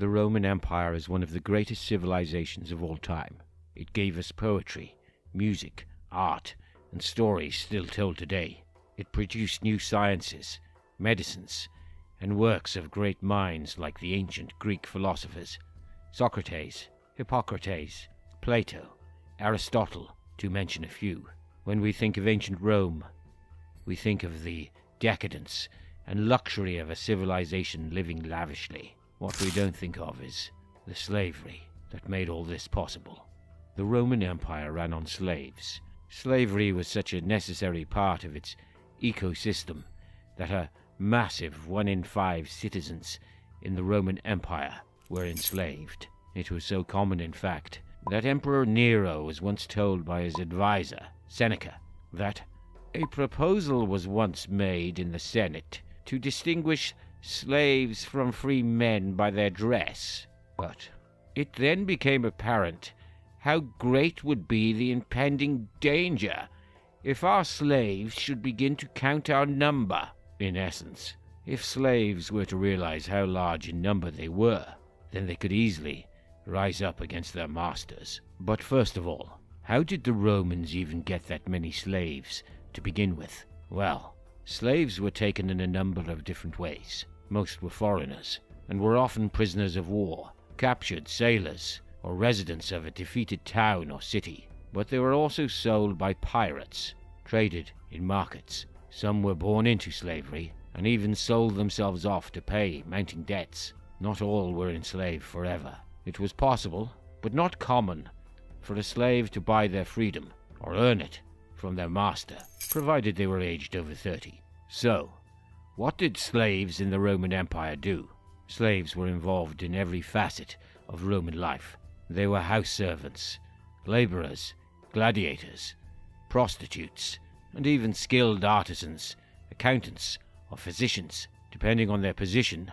The Roman Empire is one of the greatest civilizations of all time. It gave us poetry, music, art, and stories still told today. It produced new sciences, medicines, and works of great minds like the ancient Greek philosophers, Socrates, Hippocrates, Plato, Aristotle, to mention a few. When we think of ancient Rome, we think of the decadence and luxury of a civilization living lavishly. What we don't think of is the slavery that made all this possible. The Roman Empire ran on slaves. Slavery was such a necessary part of its ecosystem that a massive 1 in 5 citizens in the Roman Empire were enslaved. It was so common, in fact, that Emperor Nero was once told by his advisor, Seneca, that a proposal was once made in the Senate to distinguish slaves from free men by their dress. But it then became apparent how great would be the impending danger if our slaves should begin to count our number. In essence, if slaves were to realize how large in number they were, then they could easily rise up against their masters. But first of all, how did the Romans even get that many slaves to begin with? Well, slaves were taken in a number of different ways. Most were foreigners, and were often prisoners of war, captured sailors, or residents of a defeated town or city. But they were also sold by pirates, traded in markets. Some were born into slavery, and even sold themselves off to pay mounting debts. Not all were enslaved forever. It was possible, but not common, for a slave to buy their freedom, or earn it, from their master, provided they were aged over 30. So, what did slaves in the Roman Empire do? Slaves were involved in every facet of Roman life. They were house servants, laborers, gladiators, prostitutes, and even skilled artisans, accountants, or physicians. Depending on their position,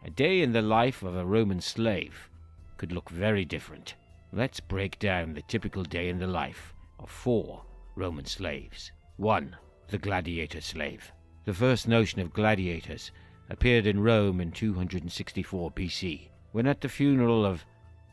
a day in the life of a Roman slave could look very different. Let's break down the typical day in the life of 4 Roman slaves. 1. The Gladiator Slave. The first notion of gladiators appeared in Rome in 264 BC, when at the funeral of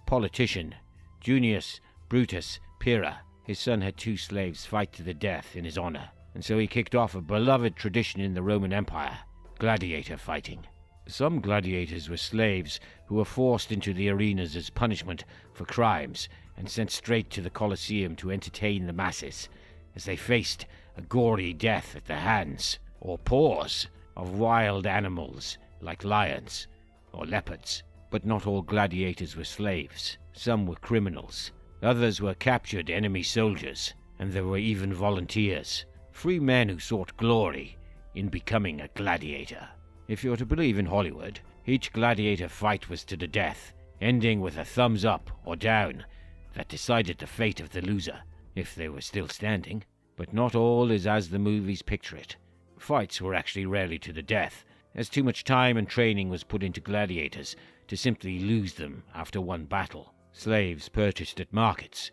politician Junius Brutus Pyrrha, his son had 2 slaves fight to the death in his honor, and so he kicked off a beloved tradition in the Roman Empire, gladiator fighting. Some gladiators were slaves who were forced into the arenas as punishment for crimes and sent straight to the Colosseum to entertain the masses as they faced a gory death at the hands or paws of wild animals like lions or leopards. But not all gladiators were slaves. Some were criminals. Others were captured enemy soldiers, and there were even volunteers, free men who sought glory in becoming a gladiator. If you're to believe in Hollywood, each gladiator fight was to the death, ending with a thumbs up or down that decided the fate of the loser, if they were still standing. But not all is as the movies picture it. Fights were actually rarely to the death, as too much time and training was put into gladiators to simply lose them after one battle. Slaves purchased at markets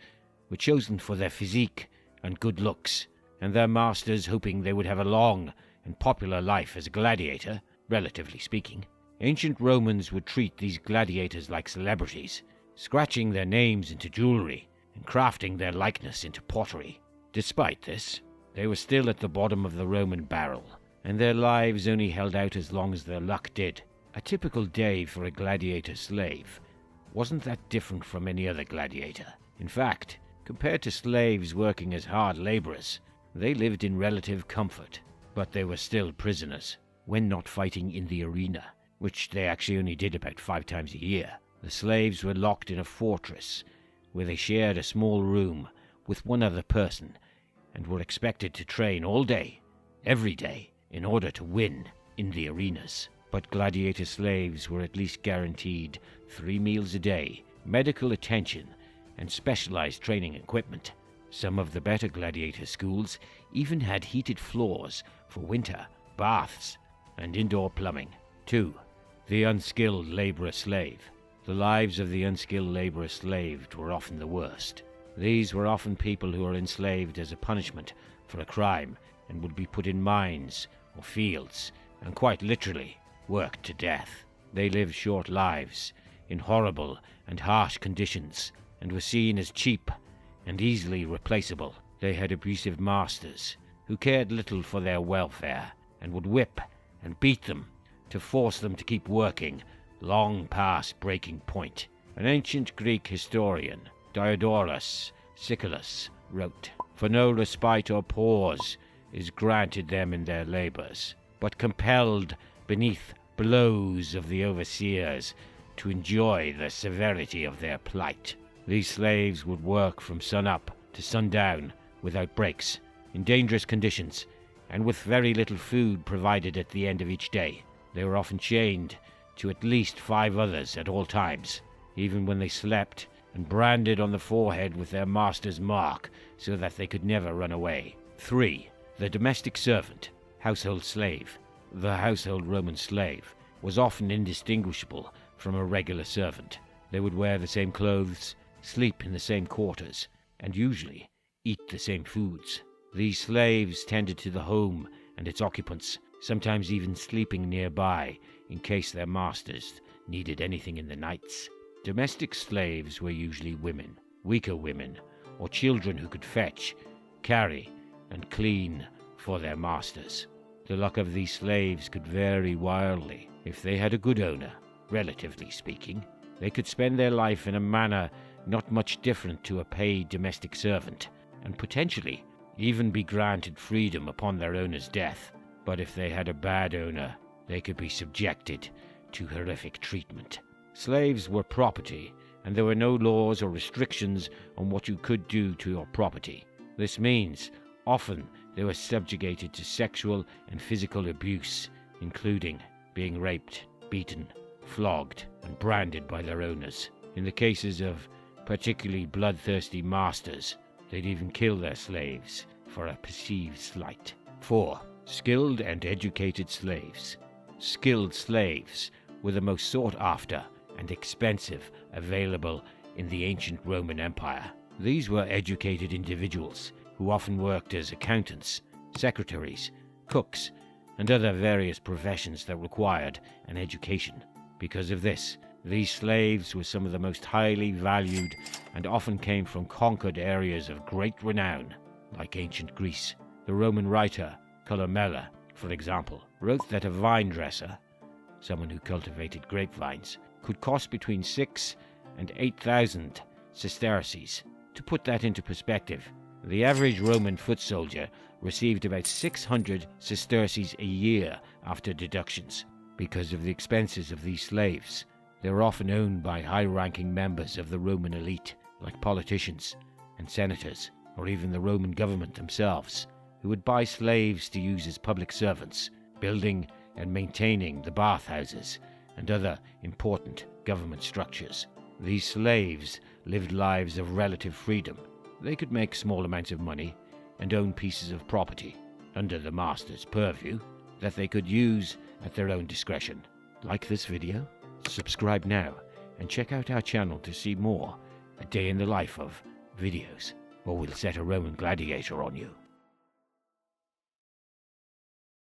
were chosen for their physique and good looks, and their masters hoping they would have a long and popular life as a gladiator, relatively speaking. Ancient Romans would treat these gladiators like celebrities, scratching their names into jewelry and crafting their likeness into pottery. Despite this, they were still at the bottom of the Roman barrel, and their lives only held out as long as their luck did. A typical day for a gladiator slave wasn't that different from any other gladiator. In fact, compared to slaves working as hard laborers, they lived in relative comfort, but they were still prisoners when not fighting in the arena, which they actually only did about 5 times a year. The slaves were locked in a fortress where they shared a small room with one other person and were expected to train all day, every day, in order to win in the arenas. But gladiator slaves were at least guaranteed 3 meals a day, medical attention, and specialized training equipment. Some of the better gladiator schools even had heated floors for winter, baths, and indoor plumbing. 2. The unskilled laborer-slave. The lives of the unskilled laborer-slaved were often the worst. These were often people who were enslaved as a punishment for a crime and would be put in mines or fields and quite literally worked to death. They lived short lives in horrible and harsh conditions, and were seen as cheap and easily replaceable. They had abusive masters who cared little for their welfare and would whip and beat them to force them to keep working long past breaking point. An ancient Greek historian, Diodorus Siculus, wrote, "For no respite or pause is granted them in their labors, but compelled beneath blows of the overseers to enjoy the severity of their plight." These slaves would work from sun up to sundown without breaks, in dangerous conditions, and with very little food provided at the end of each day. They were often chained to at least 5 others at all times, even when they slept, and branded on the forehead with their master's mark so that they could never run away. 3. The domestic servant, household slave. The household Roman slave was often indistinguishable from a regular servant. They would wear the same clothes, sleep in the same quarters, and usually eat the same foods. These slaves tended to the home and its occupants, sometimes even sleeping nearby in case their masters needed anything in the nights. Domestic slaves were usually women, weaker women, or children who could fetch, carry, and clean for their masters. The luck of these slaves could vary wildly. If they had a good owner, relatively speaking, they could spend their life in a manner not much different to a paid domestic servant, and potentially even be granted freedom upon their owner's death. But if they had a bad owner, they could be subjected to horrific treatment. Slaves were property, and there were no laws or restrictions on what you could do to your property. This means often they were subjugated to sexual and physical abuse, including being raped, beaten, flogged, and branded by their owners. In the cases of particularly bloodthirsty masters, they'd even kill their slaves for a perceived slight. 4. Skilled and educated slaves. Skilled slaves were the most sought after and expensive available in the ancient Roman Empire. These were educated individuals who often worked as accountants, secretaries, cooks, and other various professions that required an education. Because of this, these slaves were some of the most highly valued and often came from conquered areas of great renown, like ancient Greece. The Roman writer Columella, for example, wrote that a vine dresser, someone who cultivated grapevines, could cost between 6,000 and 8,000 sesterces. To put that into perspective, the average Roman foot soldier received about 600 sesterces a year after deductions. Because of the expenses of these slaves, they were often owned by high-ranking members of the Roman elite, like politicians and senators, or even the Roman government themselves, who would buy slaves to use as public servants, building and maintaining the bathhouses and other important government structures. These slaves lived lives of relative freedom. They could make small amounts of money and own pieces of property under the master's purview that they could use at their own discretion. Like this video? Subscribe now and check out our channel to see more A Day in the Life of videos, or we'll set a Roman gladiator on you.